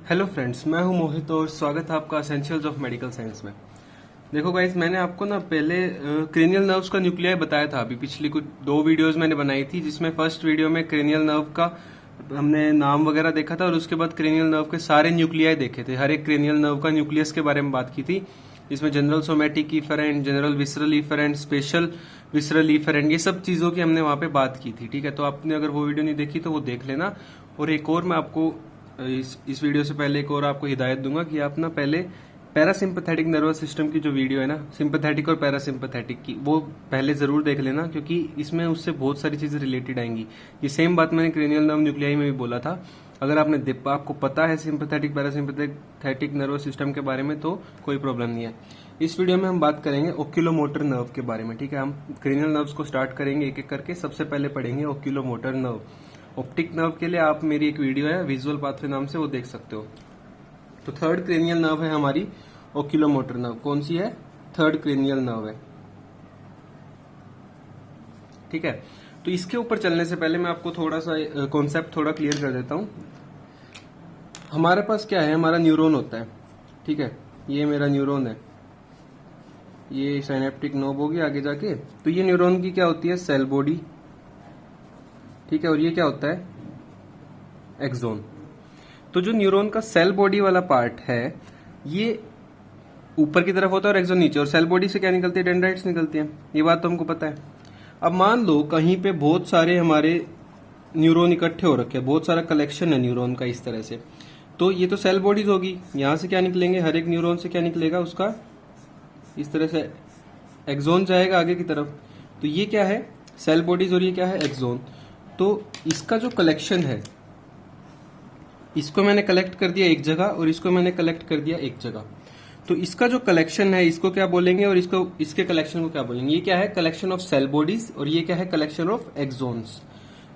Hello friends, मैं हूं मोहित और स्वागत है आपका एसेंशियल्स ऑफ मेडिकल साइंस में। देखो गाइस, मैंने आपको ना पहले क्रेनियल नर्व्स का न्यूक्लियाई बताया था। अभी पिछली कुछ 2 वीडियोस मैंने बनाई थी, जिसमें फर्स्ट वीडियो में क्रेनियल नर्व का हमने नाम वगैरह देखा था और उसके बाद क्रेनियल नर्व के सारे न्यूक्लियाई देखे थे। हर एक क्रेनियल नर्व का न्यूक्लियस के बारे में बात की थी, जिसमें general somatic efferent, general visceral efferent, special visceral efferent, ये सब चीजों की हमने वहां पे बात की थी। ठीक है, तो आपने अगर वो वीडियो नहीं देखी तो वो देख लेना। और एक और मैं आपको इस वीडियो से पहले एक और आपको हिदायत दूंगा कि आप ना पहले पैरासिम्पथेटिक नर्वस सिस्टम की जो वीडियो है ना, सिंपथेटिक और पैरासिम्पथेटिक की, वो पहले जरूर देख लेना, क्योंकि इसमें उससे बहुत सारी चीजें रिलेटेड आएंगी। ये सेम बात मैंने क्रेनियल नर्व न्यूक्लियाई में भी बोला था। अगर आपको पता है सिंपथेटिक पैरासिम्पथेटिक नर्वस सिस्टम के बारे में तो कोई प्रॉब्लम नहीं है। इस वीडियो में हम बात करेंगे ओक्यूलोमोटर नर्व के बारे में। ठीक है, हम क्रेनियल नर्व्स को स्टार्ट करेंगे एक एक करके। सबसे पहले पढ़ेंगे ओक्यूलोमोटर नर्व। ऑप्टिक नर्व के लिए आप मेरी एक वीडियो है विजुअल पाथवे नाम से, वो देख सकते हो। तो थर्ड क्रेनियल नर्व है हमारी ओक्यूलोमोटर नर्व। कौन सी है? थर्ड क्रेनियल नर्व है। ठीक है, तो इसके ऊपर चलने से पहले मैं आपको थोड़ा सा कॉन्सेप्ट थोड़ा क्लियर कर देता हूं। हमारे पास क्या है? हमारा न्यूरॉन होता है। ठीक है, ये मेरा न्यूरॉन है, ये साइनेप्टिक नोब होगी आगे जाके। तो ये न्यूरॉन की क्या होती है? Cell body. ठीक है, और ये क्या होता है? एक्सोन। तो जो न्यूरॉन का सेल बॉडी वाला पार्ट है, ये ऊपर की तरफ होता है और एक्सोन नीचे। और सेल बॉडी से क्या निकलती है? डेंड्राइट्स निकलती है। ये बात तो हमको पता है। अब मान लो कहीं पे बहुत सारे हमारे न्यूरॉन इकट्ठे हो रखे हैं, बहुत सारा कलेक्शन है न्यूरॉन का इस तरह से। तो ये तो सेल बॉडीज होगी। यहां से क्या निकलेंगे? हर एक न्यूरॉन से क्या निकलेगा? उसका इस तरह से एक्सोन जाएगा आगे की तरफ। तो ये क्या है? सेल बॉडीज, और ये क्या है? एक्सोन। तो इसका जो कलेक्शन है, इसको मैंने कलेक्ट कर दिया एक जगह और इसको मैंने कलेक्ट कर दिया एक जगह। तो इसका जो कलेक्शन है, इसको क्या बोलेंगे और इसके कलेक्शन को क्या बोलेंगे? ये क्या है? कलेक्शन ऑफ सेल बॉडीज, और ये क्या है? Collection of exons.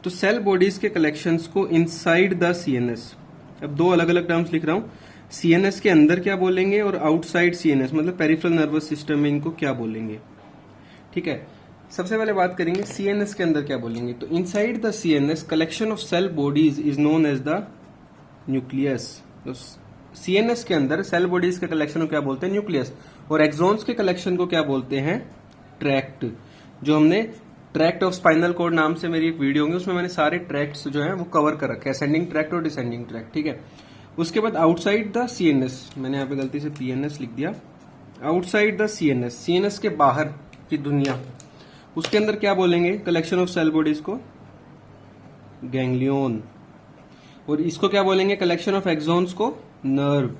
तो सेल बॉडीज के कलेक्शंस को इनसाइड द सीएनएस, अब दो अलग अलग टर्म्स लिख रहा हूं। सीएनएस के अंदर क्या बोलेंगे और आउटसाइड सीएनएस मतलब पेरिफेरल नर्वस सिस्टम में इनको क्या बोलेंगे? ठीक है, सबसे पहले बात करेंगे सीएनएस के अंदर क्या बोलेंगे। तो inside the CNS collection of cell bodies is known as the nucleus. तो सीएनएस के अंदर सेल बॉडीज के कलेक्शन को क्या बोलते हैं? न्यूक्लियस। और एक्सोन्स के कलेक्शन को क्या बोलते हैं? ट्रैक्ट। जो हमने ट्रैक्ट ऑफ स्पाइनल कॉर्ड नाम से मेरी एक वीडियो होगी, उसमें मैंने सारे ट्रैक्ट्स जो हैं वो कवर कर रखे हैं, असेंडिंग ट्रैक्ट और डिसेंडिंग ट्रैक्ट। ठीक है, उसके बाद आउटसाइड द सीएनएस, मैंने यहाँ पे गलती से पीएनएस लिख दिया। आउटसाइड द सीएनएस, सीएनएस के बाहर की दुनिया, उसके अंदर क्या बोलेंगे? कलेक्शन ऑफ सेल बॉडीज को गैंग्लियन। और इसको क्या बोलेंगे? कलेक्शन ऑफ एक्सोन्स को नर्व।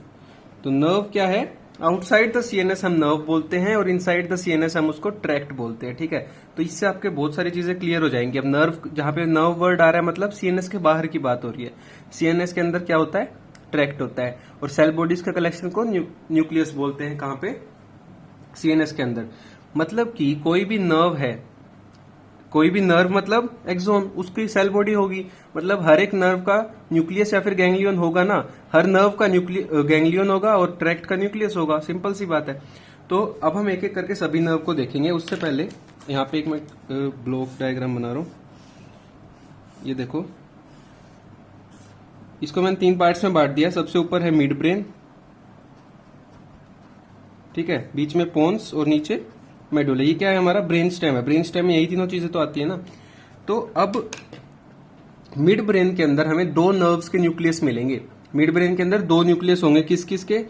तो नर्व क्या है? आउटसाइड द सीएनएस हम नर्व बोलते हैं और इनसाइड द सीएनएस हम उसको ट्रैक्ट बोलते हैं। ठीक है, तो इससे आपके बहुत सारी चीजें क्लियर हो जाएंगी। अब नर्व, जहां पे नर्व वर्ड आ रहा है, मतलब सीएनएस के बाहर की बात हो रही है। सीएनएस के अंदर क्या होता है? ट्रैक्ट होता है। और सेल बॉडीज का कलेक्शन को न्यूक्लियस बोलते हैं। कहां पे? सीएनएस के अंदर। मतलब कि कोई भी नर्व है, कोई भी नर्व मतलब एक्सोन, उसकी सेल बॉडी होगी। मतलब हर एक नर्व का न्यूक्लियस या फिर गैंग्लियन होगा ना। हर नर्व का गैंग्लियन होगा और ट्रैक्ट का न्यूक्लियस होगा। सिंपल सी बात है। तो अब हम एक एक करके सभी नर्व को देखेंगे। उससे पहले यहाँ पे एक मैं ब्लॉक डायग्राम बना रहा हूं। ये देखो, इसको मैंने 3 पार्ट्स में बांट दिया। सबसे ऊपर है मिड ब्रेन, ठीक है, बीच में पोन्स और नीचे मेडुला। ये क्या है? हमारा ब्रेन स्टेम है। ब्रेन स्टेम में यही तीनों चीजें तो आती है ना। तो अब मिड ब्रेन के अंदर हमें 2 नर्व्स के न्यूक्लियस मिलेंगे। मिड ब्रेन के अंदर 2 न्यूक्लियस होंगे। किस किस के?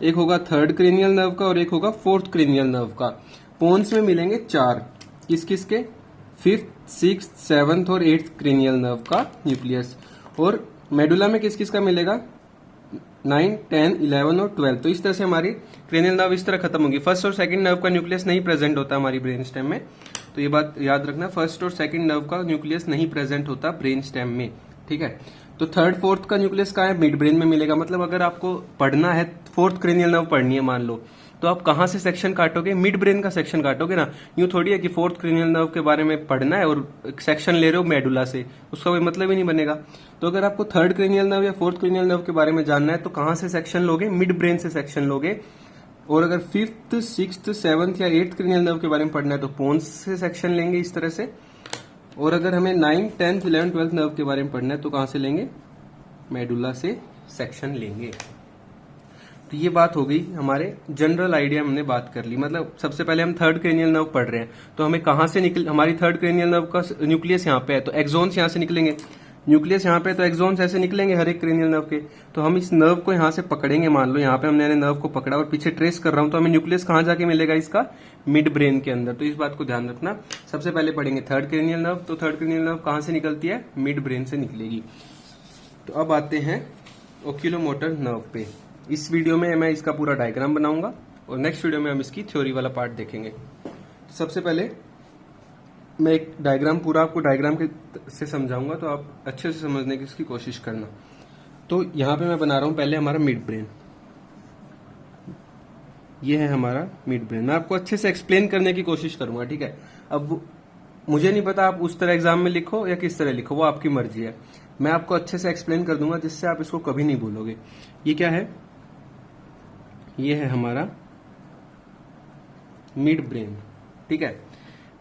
एक होगा थर्ड क्रेनियल नर्व का और एक होगा फोर्थ क्रेनियल नर्व का। पोन्स में मिलेंगे 4। किस किस के? 5th, 6th, 7th और 8th क्रेनियल नर्व का न्यूक्लियस। और मेडुला में किस किस का मिलेगा? 9, 10, 11 और 12। तो इस तरह से हमारी क्रेनियल नर्व इस तरह खत्म होगी। फर्स्ट और सेकंड नर्व का न्यूक्लियस नहीं प्रेजेंट होता हमारी ब्रेन स्टेम में। तो ये बात याद रखना, फर्स्ट और सेकंड नर्व का न्यूक्लियस नहीं प्रेजेंट होता ब्रेन स्टेम में। ठीक है, तो थर्ड फोर्थ का न्यूक्लियस कहाँ है? मिड ब्रेन में मिलेगा। मतलब अगर आपको पढ़ना है, फोर्थ क्रेनियल नर्व पढ़नी है मान लो, तो आप कहां से सेक्शन काटोगे? मिड ब्रेन का सेक्शन काटोगे ना। यूं थोड़ी है कि फोर्थ क्रेनियल नर्व के बारे में पढ़ना है और सेक्शन ले रहे हो मेडुला से, उसका कोई मतलब ही नहीं बनेगा। तो अगर आपको थर्ड क्रेनियल नर्व या फोर्थ क्रेनियल नर्व के बारे में जानना है तो कहां से सेक्शन लोगे? मिड ब्रेन से सेक्शन लोगे। और अगर 5th, 6th, 7th या 8th क्रेनियल नर्व के बारे में पढ़ना है तो पोन्स से सेक्शन लेंगे इस तरह से। और अगर हमें 9, 10, 11, 12 नर्व के बारे में पढ़ना है तो कहां से लेंगे? मेडुला से सेक्शन लेंगे। तो ये बात हो गई, हमारे जनरल आइडिया हमने बात कर ली। मतलब सबसे पहले हम थर्ड क्रेनियल नर्व पढ़ रहे हैं, तो हमें कहाँ से निकल, हमारी थर्ड क्रेनियल नर्व का न्यूक्लियस यहाँ पे है, तो एक्सोन्स यहाँ से निकलेंगे। न्यूक्लियस यहाँ पे, तो एक्सोन्स ऐसे निकलेंगे हर एक क्रेनियल नर्व के। तो हम इस नर्व को यहाँ से पकड़ेंगे, मान लो यहाँ पे हमने नर्व को पकड़ा और पीछे ट्रेस कर रहा हूँ, तो हमें न्यूक्लियस कहाँ जाके मिलेगा, इसका मिड ब्रेन के अंदर। तो इस बात को ध्यान रखना। सबसे पहले पढ़ेंगे थर्ड क्रेनियल नर्व, तो थर्ड क्रेनियल नर्व कहाँ से निकलती है, मिड ब्रेन से निकलेगी। तो अब आते हैं ओक्यूलोमोटर नर्व पे। इस वीडियो में मैं इसका पूरा डायग्राम बनाऊंगा और नेक्स्ट वीडियो में हम इसकी थ्योरी वाला पार्ट देखेंगे। सबसे पहले मैं एक डायग्राम पूरा आपको डायग्राम के से समझाऊंगा, तो आप अच्छे से समझने की इसकी कोशिश करना। तो यहाँ पे मैं बना रहा हूँ पहले हमारा मिड ब्रेन। ये है हमारा मिड ब्रेन। मैं आपको अच्छे से एक्सप्लेन करने की कोशिश करूंगा, ठीक है। अब मुझे नहीं पता आप उस तरह एग्जाम में लिखो या किस तरह लिखो, वो आपकी मर्जी है। मैं आपको अच्छे से एक्सप्लेन कर दूंगा जिससे आप इसको कभी नहीं भूलोगे। ये क्या है, ये है हमारा मिड ब्रेन, ठीक है।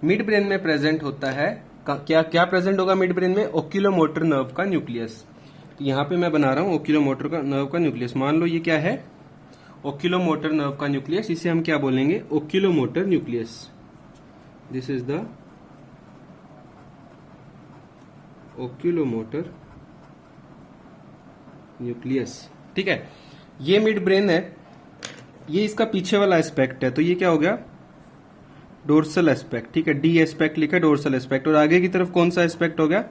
मिड ब्रेन में प्रेजेंट होता है क्या क्या प्रेजेंट होगा मिड ब्रेन में, ओक्यूलोमोटर नर्व का न्यूक्लियस। तो यहाँ पे मैं बना रहा हूँ ओक्यूलोमोटर का नर्व का न्यूक्लियस। मान लो ये क्या है, ओक्यूलोमोटर नर्व का न्यूक्लियस। इसे हम क्या बोलेंगे, oculomotor nucleus. This is the oculomotor nucleus, ठीक है। ये मिड ब्रेन है, ये इसका पीछे वाला एस्पेक्ट है। तो ये क्या हो गया, डोर्सल एस्पेक्ट, ठीक है। डी एस्पेक्ट लिखा, डोर्सल एस्पेक्ट। और आगे की तरफ कौन सा एस्पेक्ट हो गया,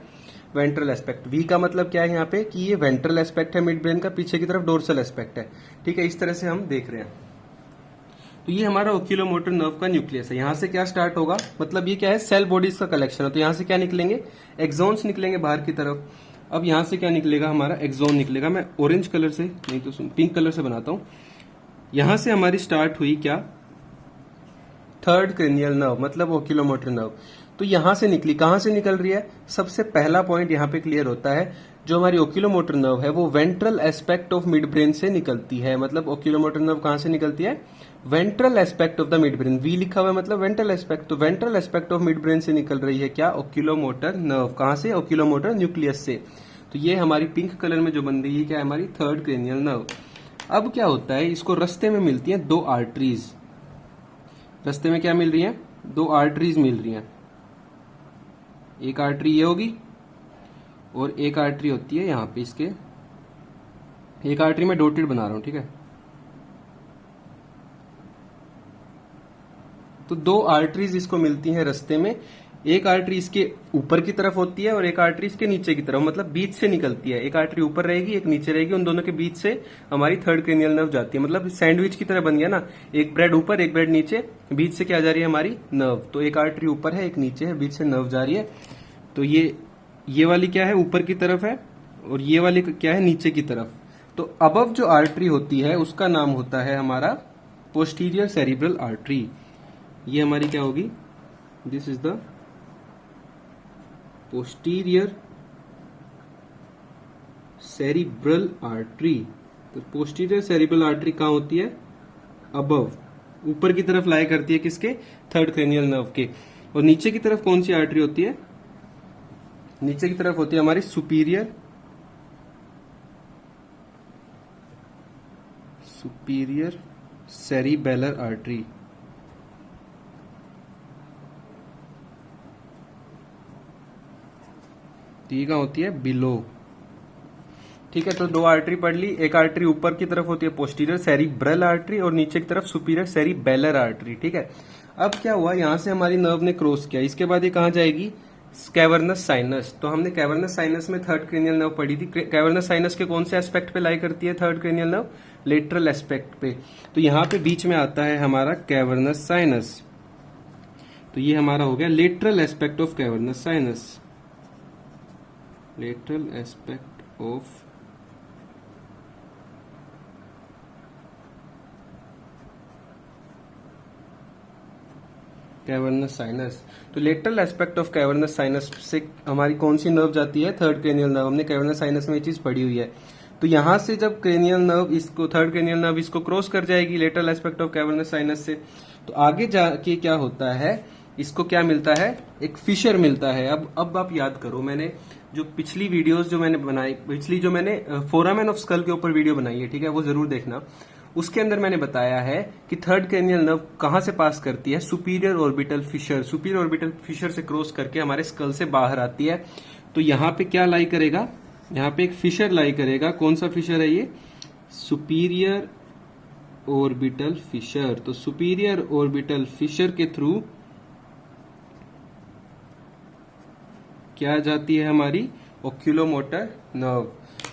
वेंट्रल एस्पेक्ट। वी का मतलब क्या है यहाँ पे कि ये वेंट्रल एस्पेक्ट है मिड ब्रेन का, पीछे की तरफ डोर्सल एस्पेक्ट है, ठीक है। इस तरह से हम देख रहे हैं। तो ये हमारा ओक्यूलोमोटर नर्व का न्यूक्लियस है। यहाँ से क्या स्टार्ट होगा, मतलब ये क्या है, सेल बॉडीज का कलेक्शन है। तो यहाँ से क्या निकलेंगे, एक्सोन्स निकलेंगे बाहर की तरफ। अब यहाँ से क्या निकलेगा, हमारा एक्सोन निकलेगा। मैं ऑरेंज कलर से नहीं तो पिंक कलर से बनाता हूँ। यहां से हमारी स्टार्ट हुई क्या, थर्ड क्रेनियल नर्व, मतलब ओक्यूलोमोटर नर्व। तो यहां से निकली, कहां से निकल रही है, सबसे पहला पॉइंट यहां पे क्लियर होता है। जो हमारी ओक्यूलोमोटर नर्व है वो ventral aspect of mid brain से निकलती है। मतलब ओक्यूलोमोटर नर्व कहां से निकलती है, ventral aspect of the mid brain. V लिखा हुआ है मतलब वेंट्रल एस्पेक्ट, तो ventral aspect of mid brain से निकल रही है क्या, ओक्यूलोमोटर नर्व। कहां से, ओक्यूलोमोटर न्यूक्लियस से। तो ये हमारी पिंक कलर में जो बन रही है क्या है, हमारी थर्ड क्रेनियल नर्व। अब क्या होता है, इसको रास्ते में मिलती हैं दो आर्टरीज। रास्ते में क्या मिल रही हैं, दो आर्टरीज मिल रही हैं। एक आर्टरी ये होगी और एक आर्टरी होती है यहां पे इसके। एक आर्टरी में डॉटेड बना रहा हूं, ठीक है। तो दो आर्टरीज इसको मिलती हैं रास्ते में। एक आर्टरी इसके ऊपर की तरफ होती है और एक आर्टरी इसके नीचे की तरफ, मतलब बीच से निकलती है। एक आर्टरी ऊपर रहेगी, एक नीचे रहेगी, उन दोनों के बीच से हमारी थर्ड क्रेनियल नर्व जाती है। मतलब सैंडविच की तरह बन गया ना, एक ब्रेड ऊपर एक ब्रेड नीचे, बीच से क्या जा रही है, हमारी नर्व। तो एक आर्टरी ऊपर है एक नीचे है, बीच से नर्व जा रही है। तो ये वाली क्या है, ऊपर की तरफ है, और ये वाली क्या है, नीचे की तरफ। तो अबव जो आर्टरी होती है उसका नाम होता है हमारा पोस्टीरियर सेरिब्रल आर्टरी। ये हमारी क्या होगी, this is the posterior cerebral artery. तो पोस्टीरियर सेरिब्रल आर्टरी कहां होती है, अबव, ऊपर की तरफ लाई करती है किसके, थर्ड क्रेनियल नर्व के। और नीचे की तरफ कौन सी आर्टरी होती है, नीचे की तरफ होती है हमारी सुपीरियर सेरिबेलर आर्टरी। ये कहां होती है, बिलो, ठीक है। तो दो आर्टरी पढ़ ली। एक आर्टरी ऊपर की तरफ होती है पोस्टीरियर सेरिब्रल आर्टरी और नीचे की तरफ सुपीरियर सेरिबेलर आर्टरी, ठीक है। अब क्या हुआ, यहां से हमारी नर्व ने क्रॉस किया, इसके बाद ये कहां जाएगी, कैवर्नस साइनस। तो हमने कैवर्नस साइनस में थर्ड क्रेनियल नर्व पढ़ी थी। कैवर्नस साइनस के कौन से एस्पेक्ट पे लाई करती है third cranial nerve, lateral aspect पे। तो यहाँ पे बीच में आता है हमारा कैवर्नस साइनस। तो ये हमारा हो गया lateral aspect of cavernous sinus, lateral aspect of cavernous sinus. तो lateral aspect of cavernous sinus से हमारी कौन सी नर्व जाती है, थर्ड क्रेनियल नर्व। हमने कैवर्नस साइनस में ये चीज पढ़ी हुई है। तो यहां से जब क्रेनियल नर्व इसको, थर्ड क्रेनियल नर्व इसको क्रॉस कर जाएगी lateral aspect of cavernous sinus से, तो आगे जाके क्या होता है इसको क्या मिलता है, एक फिशर मिलता है। अब आप याद करो, मैंने जो पिछली वीडियोस जो मैंने बनाई, पिछली जो मैंने फोरामेन ऑफ स्कल के ऊपर वीडियो बनाई है, ठीक है, वो जरूर देखना। उसके अंदर मैंने बताया है कि थर्ड क्रेनियल नर्व कहां से पास करती है, superior orbital Fisher, superior orbital Fisher से क्रॉस करके हमारे स्कल से बाहर आती है। तो यहाँ पे क्या लाई करेगा, यहाँ पे एक फिशर लाई करेगा। कौन सा फिशर है ये, सुपीरियर ऑर्बिटल फिशर। तो सुपीरियर ऑर्बिटल फिशर के थ्रू क्या जाती है हमारी ओक्यूलोमोटर नर्व।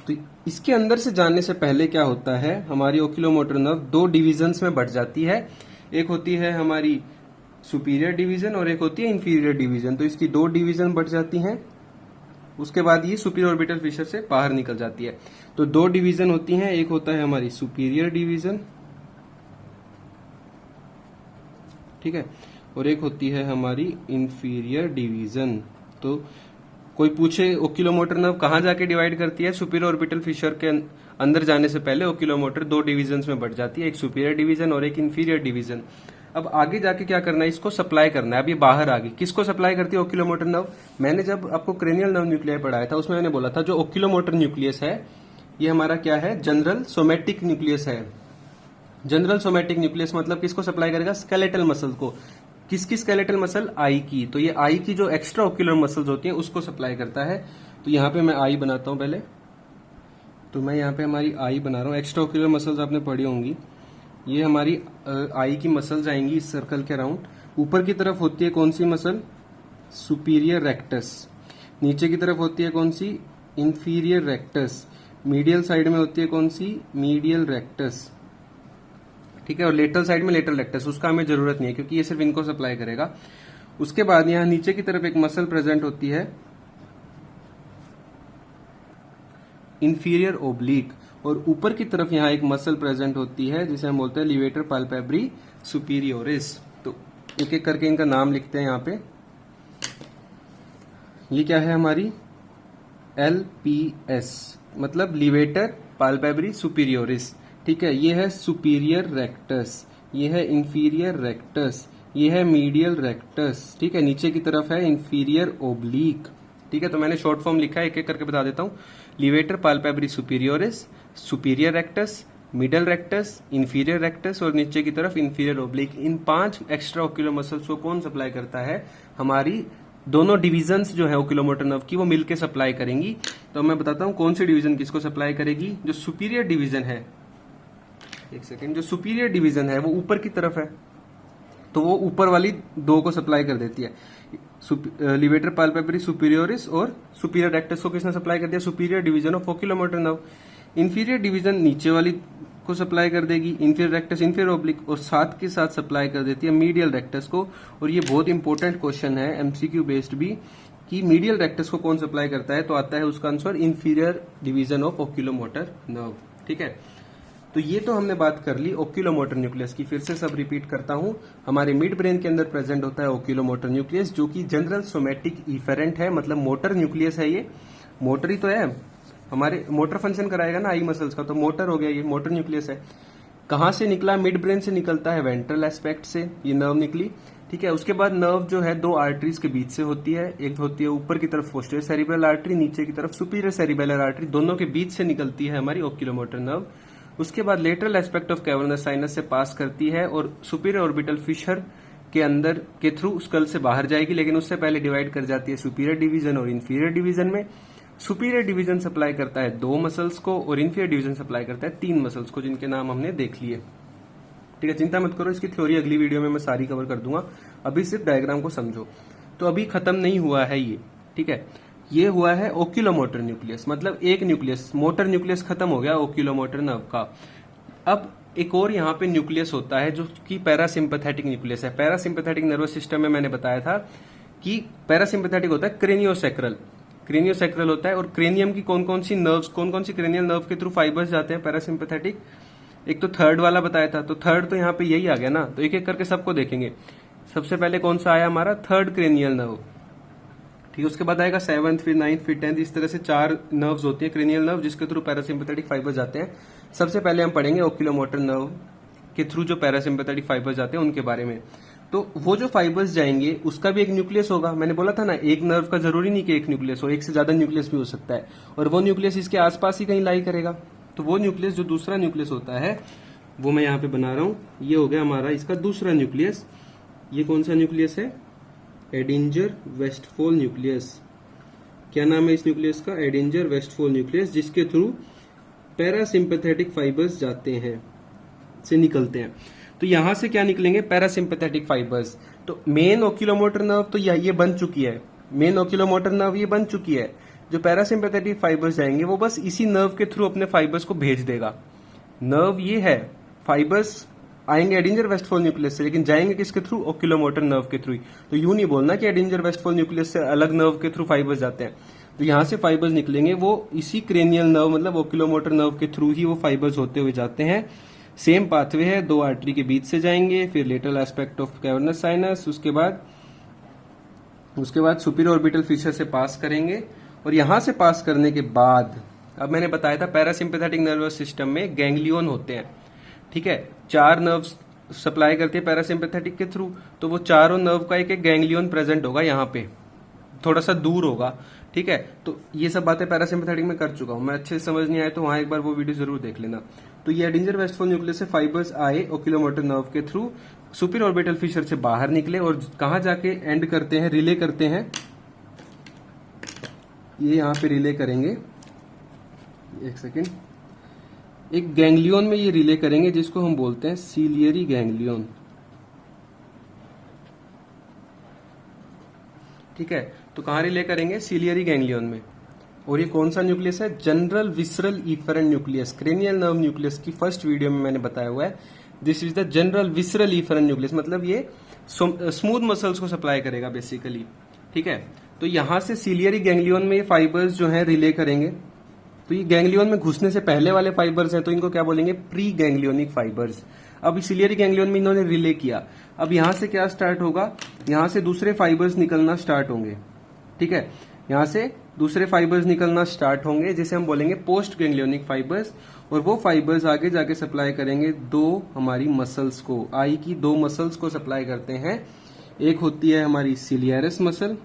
तो इसके अंदर से जाने से पहले क्या होता है, हमारी ओक्यूलोमोटर नर्व दो डिविजन्स में बढ़ जाती है। एक होती है हमारी सुपीरियर डिवीजन और एक होती है इंफीरियर डिवीजन। तो इसकी दो डिवीजन बढ़ जाती हैं। उसके बाद ये सुपीरियर ऑर्बिटल फिशर से बाहर निकल जाती है। तो दो डिवीजन होती हैं, एक होता है हमारी सुपीरियर डिवीजन, ठीक है, और एक होती है हमारी इंफीरियर डिवीजन। तो कोई पूछे ओक्यूलोमोटर नर्व कहां जाके डिवाइड करती है, सुपीरियर ऑर्बिटल फिशर के अंदर जाने से पहले ओक्यूलोमोटर दो डिविजन्स में बढ़ जाती है, एक सुपीरियर डिवीजन और एक इंफीरियर डिवीजन। अब आगे जाके क्या करना है, इसको सप्लाई करना है। अब ये बाहर आ गई, किसको सप्लाई करती है ओक्यूलोमोटर नर्व। मैंने जब आपको क्रेनियल नर्व न्यूक्लियर पढ़ाया था, उसमें मैंने बोला था जो ओक्यूलोमोटर न्यूक्लियस है ये हमारा क्या है, जनरल सोमेटिक न्यूक्लियस है। जनरल सोमेटिक न्यूक्लियस मतलब किसको सप्लाई करेगा, स्केलेटल मसल को। किसकी स्केलेटल मसल, आई की। तो ये आई की जो एक्स्ट्रा ओक्यूलर मसल्स होती हैं उसको सप्लाई करता है। तो यहाँ पे मैं आई बनाता हूं पहले। तो मैं यहाँ पे हमारी आई बना रहा हूँ। एक्स्ट्रा ओक्यूलर मसल्स आपने पढ़ी होंगी, ये हमारी आई की मसल्स आएंगी इस सर्कल के अराउंड। ऊपर की तरफ होती है कौन सी मसल, सुपीरियर रेक्टस। नीचे की तरफ होती है कौन सी, इंफीरियर रेक्टस। मीडियल साइड में होती है कौन सी, मीडियल रेक्टस, ठीक है। और लेटरल साइड में लेटरल रेक्टस, उसका हमें जरूरत नहीं है क्योंकि ये सिर्फ इनको सप्लाई करेगा। उसके बाद यहाँ नीचे की तरफ एक मसल प्रेजेंट होती है इंफीरियर ओब्लिक, और ऊपर की तरफ यहाँ एक मसल प्रेजेंट होती है जिसे हम बोलते हैं लिवेटर पाल्पेब्री सुपीरियोरिस। तो एक एक करके इनका नाम लिखते हैं यहाँ पे। ये क्या है हमारी LPS, मतलब लिवेटर पाल्पेब्री सुपीरियोरिस, ठीक है। ये है सुपीरियर रेक्टस, ये है इंफीरियर रेक्टस, ये है मीडियल रेक्टस, ठीक है। नीचे की तरफ है इंफीरियर ओब्लिक, ठीक है। तो मैंने शॉर्ट फॉर्म लिखा है, एक एक करके बता देता हूँ। Levator palpebrae superioris, superior rectus, middle rectus, inferior rectus और नीचे की तरफ इंफीरियर ओब्लिक। इन 5 एक्स्ट्रा ओक्यूलर मसल्स को कौन सप्लाई करता है, हमारी दोनों डिविजन्स जो है ओक्यूलोमोटर नर्व की वो मिलकर सप्लाई करेंगी। तो मैं बताता हूँ कौन सी डिवीजन किसको सप्लाई करेगी। जो सुपीरियर डिवीजन है, एक सेकेंड, जो सुपीरियर डिवीजन है वो ऊपर की तरफ है, तो वो ऊपर वाली दो को सप्लाई कर देती है। लिवेटर पाल्पेब्री सुपीरियोरिस और सुपीरियर रेक्टस को किसने सप्लाई कर दिया, superior division of oculomotor nerve. Inferior division नीचे वाली को सप्लाई कर देगी, इंफीरियर रेक्टस, इंफीरियर ओब्लिक, और साथ के साथ सप्लाई कर देती है मीडियल रेक्टस को। और ये बहुत इंपॉर्टेंट क्वेश्चन है एमसीक्यू बेस्ड भी, कि मीडियल रेक्टस को कौन सप्लाई करता है। तो आता है उसका answer inferior division of oculomotor nerve, ठीक है। तो ये तो हमने बात कर ली ओक्यूलोमोटर न्यूक्लियस की। फिर से सब रिपीट करता हूं, हमारे मिड ब्रेन के अंदर प्रेजेंट होता है ओक्यूलोमोटर न्यूक्लियस, जो कि जनरल सोमेटिक इफेरेंट है, मतलब मोटर न्यूक्लियस है। ये मोटर ही तो है, हमारे मोटर फंक्शन कराएगा ना आई मसल्स का, तो मोटर हो गया, ये मोटर न्यूक्लियस है। कहां से निकला, मिड ब्रेन से निकलता है, वेंट्रल एस्पेक्ट से ये नर्व निकली, ठीक है। उसके बाद नर्व जो है दो आर्टरीज के बीच से होती है। एक होती है ऊपर की तरफ पोस्टीरियर सेरिब्रल आर्टरी, नीचे की तरफ सुपीरियर सेरिबेलर आर्टरी, दोनों के बीच से निकलती है हमारी ओक्यूलोमोटर नर्व। उसके बाद lateral aspect of cavernous sinus से पास करती है और सुपीरियर ऑर्बिटल फिशर के अंदर के थ्रू स्कल से बाहर जाएगी, लेकिन उससे पहले डिवाइड कर जाती है सुपीरियर डिवीजन और इंफीरियर डिवीजन में। सुपीरियर डिवीजन सप्लाई करता है 2 मसल्स को और इंफीरियर डिवीजन सप्लाई करता है 3 मसल्स को, जिनके नाम हमने देख लिए, ठीक है। चिंता मत करो, इसकी थ्योरी अगली वीडियो में मैं सारी कवर कर दूंगा, अभी सिर्फ डायग्राम को समझो। तो अभी खत्म नहीं हुआ है ये, ठीक है। ये हुआ है ओक्यूलोमोटर न्यूक्लियस, मतलब एक न्यूक्लियस, मोटर न्यूक्लियस खत्म हो गया ओक्यूलोमोटर नर्व का। अब एक और यहाँ पे न्यूक्लियस होता है जो कि पैरासिम्पैथेटिक न्यूक्लियस है। पैरासिम्पैथेटिक नर्वस सिस्टम में मैंने बताया था कि पैरासिम्पैथेटिक होता है क्रेनियोसैक्रल, क्रेनियोसैक्रल होता है। और क्रेनियम की कौन कौन सी नर्व्स, कौन कौन सी क्रेनियल नर्व के थ्रू फाइबर्स जाते हैं पैरासिम्पैथेटिक, एक तो थर्ड वाला बताया था, तो थर्ड तो यहाँ पे यही आ गया ना। तो एक एक करके सबको देखेंगे। सबसे पहले कौन सा आया हमारा, थर्ड क्रेनियल नर्व, ठीक है। उसके बाद आएगा 7th, फिर 9th, फिर 10th, इस तरह से 4 नर्व्स होती है क्रेनियल नर्व जिसके थ्रू पैरासिम्पैथेटिक फाइबर जाते हैं। सबसे पहले हम पढ़ेंगे ओक्यूलोमोटर नर्व के थ्रू जो पैरासिम्पैथेटिक फाइबर जाते हैं उनके बारे में। तो तो वो जो फाइबर्स जाएंगे उसका भी एक न्यूक्लियस होगा। मैंने बोला था ना, एक नर्व का जरूरी नहीं कि एक न्यूक्लियस हो, एक से ज्यादा न्यूक्लियस भी हो सकता है, और वो न्यूक्लियस इसके आसपास ही कहीं लाई करेगा। तो वो न्यूक्लियस जो दूसरा न्यूक्लियस होता है वो मैं यहाँ पे बना रहा हूं। ये हो गया हमारा इसका दूसरा न्यूक्लियस। ये कौन सा न्यूक्लियस है? एडिंजर वेस्टफॉल न्यूक्लियस। क्या नाम है इस न्यूक्लियस का? एडिंजर वेस्टफॉल न्यूक्लियस, जिसके थ्रू पैरासिम्पैथेटिक फाइबर्स जाते हैं, से निकलते हैं। तो यहां से क्या निकलेंगे? Parasympathetic fibres. तो मेन ओक्यूलोमोटर नर्व तो ये बन चुकी है, मेन ओक्यूलोमोटर नर्व ये बन चुकी है। जो पैरासिम्पैथेटिक फाइबर्स जाएंगे वो बस इसी नर्व के थ्रू अपने फाइबर्स को भेज देगा। नर्व ये है, फाइबर्स आएंगे एडिंजर वेस्टफॉल न्यूक्लियस से, लेकिन जाएंगे किसके थ्रू? ओक्यूलोमोटर नर्व के थ्रू। तो यूं नहीं बोलना कि एडिंजर वेस्टफॉल न्यूक्लियस से अलग नर्व के थ्रू फाइबर्स जाते हैं। तो यहां से फाइबर्स निकलेंगे, वो इसी क्रेनियल नर्व मतलब ओक्यूलोमोटर नर्व के थ्रू ही वो फाइबर्स होते हुए जाते हैं। सेम पाथवे है, दो आर्टरी के बीच से जाएंगे, फिर lateral aspect of cavernous sinus, उसके बाद सुपीरियर ऑर्बिटल फिशर से पास करेंगे। और यहां से पास करने के बाद, अब मैंने बताया था पैरासिम्पैथेटिक नर्वस सिस्टम में गैंग्लियन होते हैं, ठीक है। 4 नर्व्स सप्लाई करते हैं पैरासिम्पैथेटिक के थ्रू, तो वो चारों नर्व का एक एक गैंग्लियन प्रेजेंट होगा यहाँ पे, थोड़ा सा दूर होगा, ठीक है। तो ये सब बातें पैरासिम्पैथेटिक में कर चुका हूं मैं। अच्छे से समझ नहीं आए तो वहां एक बार वो वीडियो जरूर देख लेना। तो ये एडिंजर वेस्टफॉल न्यूक्लियस से फाइबर्स आए ओक्यूलोमोटर नर्व के थ्रू, सुपीरियर ऑर्बिटल फिशर से बाहर निकले और कहां जाके एंड करते हैं? रिले करते हैं। ये यहां पे रिले करेंगे, एक सेकेंड, एक गैंग्लियन में ये रिले करेंगे जिसको हम बोलते हैं सीलियरी गैंग्लियन, ठीक है। तो कहां रिले करेंगे? सीलियरी गैंग्लियन में। और ये कौन सा न्यूक्लियस है? General visceral efferent nucleus. Cranial nerve nucleus की फर्स्ट वीडियो में मैंने बताया हुआ है, this is the general visceral efferent nucleus, मतलब ये स्मूथ मसल्स को सप्लाई करेगा बेसिकली, ठीक है। तो यहां से सीलियरी गैंग्लियन में ये फाइबर्स जो है रिले करेंगे। तो ये गैंग्लियन में घुसने से पहले वाले फाइबर्स हैं, तो इनको क्या बोलेंगे? Pre ganglionic fibres. अब सीलियरी गैंग्लियन में इन्होंने रिले किया। अब यहां से क्या स्टार्ट होगा? यहां से दूसरे फाइबर्स निकलना स्टार्ट होंगे, ठीक है। यहां से दूसरे फाइबर्स निकलना स्टार्ट होंगे, जिसे हम बोलेंगे पोस्ट गैंग्लियोनिक फाइबर्स। और वो फाइबर्स आगे जाके सप्लाई करेंगे दो हमारी मसल्स को, आई की 2 मसल्स को सप्लाई करते हैं। एक होती है हमारी सिलियरस मसल,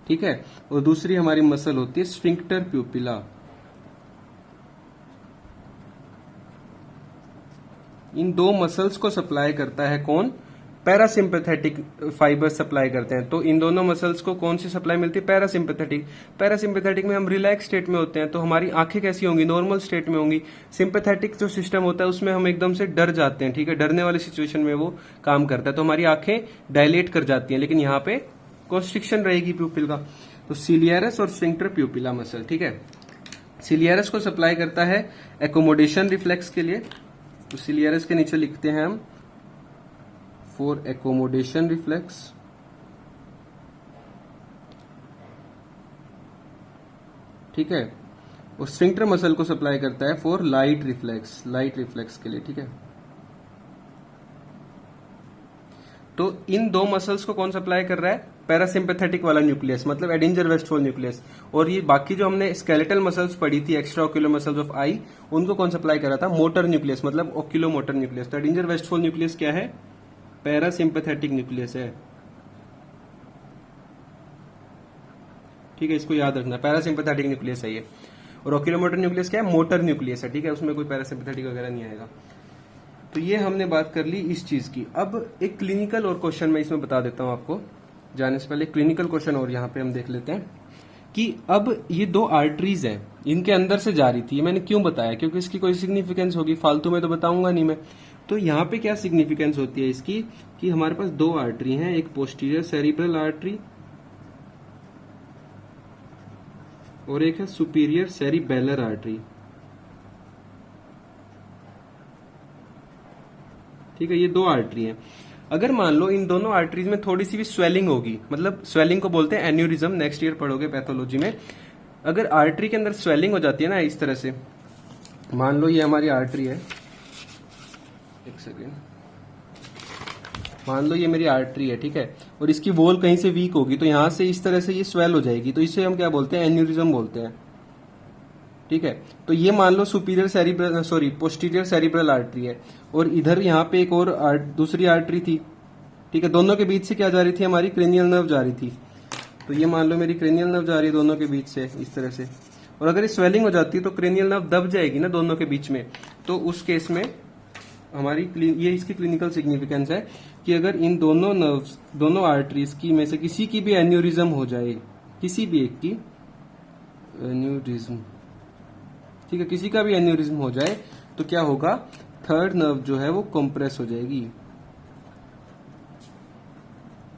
ठीक है, और दूसरी हमारी मसल होती है स्फिंक्टर प्यूपिला। इन 2 मसल्स को सप्लाई करता है कौन? पैरासिम्पैथेटिक फाइबर सप्लाई करते हैं। तो इन दोनों मसल्स को कौन सी सप्लाई मिलती है? पैरासिम्पैथेटिक। पैरासिम्पैथेटिक में हम रिलैक्स स्टेट में होते हैं, तो हमारी आंखें कैसी होंगी? नॉर्मल स्टेट में होंगी। सिंपैथेटिक जो सिस्टम होता है उसमें हम एकदम से डर जाते हैं, ठीक है, डरने वाली सिचुएशन में वो काम करता है, तो हमारी आंखें डायलेट कर जाती हैं, लेकिन यहाँ पे कॉन्स्ट्रिक्शन रहेगी प्यूपिल का। तो सिलियरस और स्फिंक्टर प्यूपिला मसल, ठीक है। सिलियरस को सप्लाई करता है एकोमोडेशन रिफ्लेक्स के लिए, तो सिलियरस के नीचे लिखते हैं हम फॉर एकोमोडेशन रिफ्लेक्स, ठीक है। और स्फिंक्टर मसल को सप्लाई करता है for light reflex, light reflex के लिए, ठीक है। तो इन 2 मसल्स को कौन सप्लाई कर रहा है? पैरासिम्पैथेटिक वाला न्यूक्लियस, मतलब एडिंजर वेस्टफॉल न्यूक्लियस। और ये बाकी जो हमने स्केलेटल मसल्स पढ़ी थी, एक्स्ट्रा ओक्यूलर मसल्स ऑफ आई, उनको कौन सप्लाई कर रहा था? मोटर न्यूक्लियस, मतलब ओक्यूलोमोटर न्यूक्लियस। तो एडिंजर वेस्टफॉल न्यूक्लियस क्या है? पैरासिम्पैथेटिक न्यूक्लियस है, ठीक है, इसको याद रखना, पैरासिम्पैथेटिक न्यूक्लियस है ये। और ओक्यूलोमोटर न्यूक्लियस क्या है? मोटर न्यूक्लियस है, ठीक है, उसमें कोई पैरासिम्पैथेटिक वगैरह नहीं आएगा। तो ये हमने बात कर ली इस चीज की। अब एक क्लिनिकल और क्वेश्चन मैं इसमें बता देता हूं आपको, जाने से पहले क्लिनिकल क्वेश्चन और यहाँ पे हम देख लेते हैं कि अब ये 2 आर्टरीज हैं, इनके अंदर से जा रही थी। मैंने क्यों बताया? क्योंकि इसकी कोई सिग्निफिकेंस होगी, फालतू में तो बताऊंगा नहीं मैं। तो यहाँ पे क्या सिग्निफिकेंस होती है इसकी कि हमारे पास 2 आर्टरी हैं, एक पोस्टीरियर सेरिब्रल आर्टरी और एक है सुपीरियर सेरिबेलर आर्टरी, ठीक है। ये 2 आर्टरी हैं। अगर मान लो इन दोनों आर्टरीज में थोड़ी सी भी स्वेलिंग होगी, मतलब स्वेलिंग को बोलते हैं एन्यूरिज्म, नेक्स्ट ईयर पढ़ोगे पैथोलॉजी में। अगर आर्टरी के अंदर स्वेलिंग हो जाती है ना इस तरह से, मान लो ये हमारी आर्टरी है, एक सेकेंड, मान लो ये मेरी आर्टरी है, ठीक है, और इसकी वॉल कहीं से वीक होगी, तो यहां से इस तरह से ये स्वेल हो जाएगी, तो इसे हम क्या बोलते हैं? एन्यूरिज्म बोलते हैं, ठीक है। तो ये मान लो superior cerebral sorry posterior cerebral artery है, और इधर यहाँ पे एक और दूसरी आर्टरी थी, ठीक है। दोनों के बीच से क्या जा रही थी, हमारी क्रेनियल नर्व जा रही थी। तो ये मान लो मेरी क्रेनियल नर्व जा रही है दोनों के बीच से इस तरह से, और अगर ये स्वेलिंग हो जाती है तो क्रेनियल नर्व दब जाएगी ना दोनों के बीच में। तो उस केस में हमारी ये इसकी क्लिनिकल सिग्निफिकेंस है कि अगर इन दोनों नर्व्स, दोनों आर्टरीज की में से किसी की भी एन्यूरिज्म हो जाए, किसी भी एक की एन्यूरिज्म, ठीक है, किसी का भी एन्यूरिज्म हो जाए तो क्या होगा, थर्ड नर्व जो है वो कंप्रेस हो जाएगी,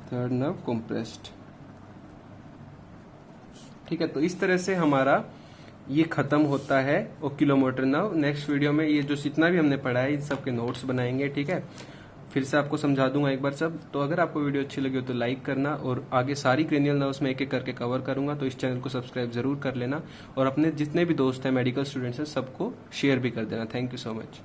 थर्ड नर्व कंप्रेस्ड। ठीक है। तो इस तरह से हमारा ये खत्म होता है ओक्यूलोमोटर नर्व। नेक्स्ट वीडियो में ये जो जितना भी हमने पढ़ा है इन सब के नोट्स बनाएंगे, ठीक है। फिर से आपको समझा दूंगा एक बार सब। तो अगर आपको वीडियो अच्छी लगी हो तो लाइक करना, और आगे सारी क्रेनियल नर्व्स में एक एक करके कवर करूंगा, तो इस चैनल को सब्सक्राइब जरूर कर लेना, और अपने जितने भी दोस्त हैं मेडिकल स्टूडेंट्स हैं सबको शेयर भी कर देना। Thank you so much.